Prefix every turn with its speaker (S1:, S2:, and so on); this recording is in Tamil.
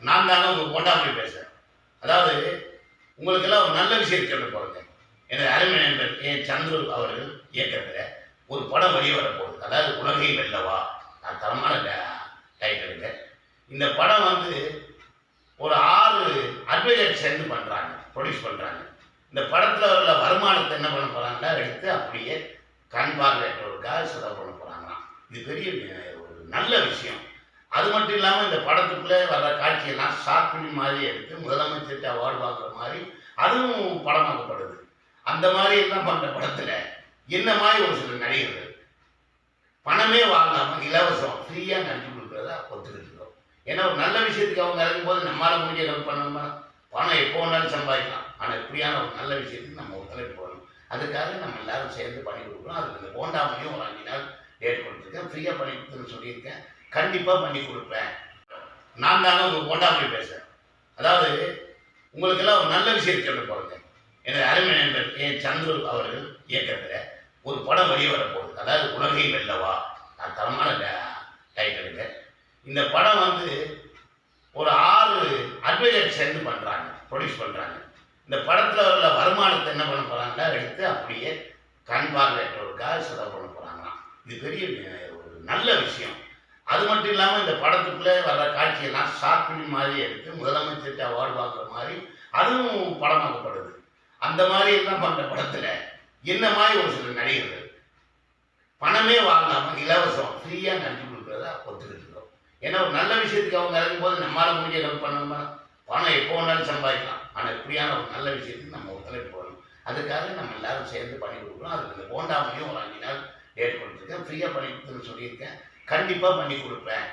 S1: நான் தாங்க உங்கள் கொண்டாமணி பேசுகிறேன். அதாவது உங்களுக்கெல்லாம் ஒரு நல்ல விஷயம் சொல்ல போகிறேங்க. எனது அருமை நண்பர் சந்துரு அவர்கள் இயக்கத்தில் ஒரு படம் வெளிவரப்போகுது. அதாவது உலகை வெல்லவா, நான் தரமான டைட்டிலுங்க. இந்த படம் வந்து ஒரு 6 அட்வொகேட் சேர்ந்து பண்ணுறாங்க, ப்ரொடியூஸ் பண்ணுறாங்க. இந்த படத்தில் உள்ள வருமானத்தை என்ன பண்ண போகிறாங்கன்னா எடுத்து அப்படியே கண் பார்வையற்றவருக்காக செலவு பண்ண போகிறாங்களாம். இது பெரிய ஒரு நல்ல விஷயம். அது மட்டும் இல்லாமல் இந்த படத்துக்குள்ளே வர்ற காட்சியெல்லாம் ஷார்ட் ஃபிலிம் மாதிரி எடுத்து முதலமைச்சர்கிட்ட அவார்டு வாங்குற மாதிரி அதுவும் படமாக்கப்படுது. அந்த மாதிரி எல்லாம் பண்ணுற படத்தில் என்ன மாதிரி ஒரு சில நடிகர்கள் பணமே வாங்காமல் இலவசம் ஃப்ரீயாக நடிச்சு கொடுக்குறதா ஒத்துக்கிட்டு இருக்கோம். ஏன்னா ஒரு நல்ல விஷயத்துக்கு அவங்க இறங்கும்போது நம்மளால் முடிஞ்ச ஹெல்ப் பண்ணணும்னா பணம் எப்போ வேணாலும் சம்பாதிக்கலாம். ஆனால் இப்படியான ஒரு நல்ல விஷயத்துக்கு நம்ம ஒத்துழைப்பு போகணும். அதுக்காக நம்ம எல்லாரும் சேர்ந்து பண்ணி கொடுக்குறோம். அதுக்கு இந்த போண்டாமையும் ஒரு 5 நாள் டேட் கொடுத்துருக்கேன். ஃப்ரீயாக பண்ணி கொடுத்துன்னு சொல்லியிருக்கேன். கண்டிப்பாக பண்ணி கொடுப்பேன். நான் தாங்க உங்கள் கொண்டாமணி பேசுகிறேன். அதாவது உங்களுக்கெல்லாம் ஒரு நல்ல விஷயம் சொல்ல போகிறேங்க. எனது அருமை நண்பர் சந்துரு அவர்கள் இயக்கத்தில் ஒரு படம் வெளிவரப்போகுது. அதாவது உலகை வெல்லவா, நான் தரமான டைட்டிலுங்க. இந்த படம் வந்து ஒரு 6 அட்வொகேட் சேர்ந்து பண்ணுறாங்க, ப்ரொடியூஸ் பண்ணுறாங்க. இந்த படத்தில் உள்ள வருமானத்தை என்ன பண்ண போகிறாங்கன்னா எடுத்து அப்படியே கண் பார்வையற்றவருக்காக செலவு பண்ண போகிறாங்களாம். இது பெரிய ஒரு நல்ல விஷயம். அது மட்டும் இல்லாமல் இந்த படத்துக்குள்ளே வர்ற காட்சியெல்லாம் ஷார்ட் ஃபிலிம் மாதிரி எடுத்து முதலமைச்சர்கிட்ட அவார்டு வாங்குற மாதிரி அதுவும் படமாக்கப்படுது. அந்த மாதிரி எல்லாம் பண்ணுற படத்தில் என்ன மாதிரி ஒரு சில நடிகர்கள் பணமே வாங்காமல் இலவசம் ஃப்ரீயாக நடிச்சு கொடுக்குறதா ஒத்துக்கிட்டு இருக்கோம். ஏன்னா ஒரு நல்ல விஷயத்துக்கு அவங்க இறங்கும்போது நம்மளால் முடிஞ்ச ஹெல்ப் பண்ணணும்னா பணம் எப்போ வேணாலும் சம்பாதிக்கலாம். ஆனால் இப்படியான ஒரு நல்ல விஷயத்துக்கு நம்ம ஒத்துழைப்பு போகணும். அதுக்காக நம்ம எல்லாரும் சேர்ந்து பண்ணி கொடுக்குறோம். அதுக்கு இந்த போண்டாமையும் ஒரு 5 நாள் டேட் கொடுத்துருக்கேன். ஃப்ரீயாக பண்ணி கொடுத்துன்னு சொல்லியிருக்கேன். கண்டிப்பாக பண்ணி கொடுப்பேன்.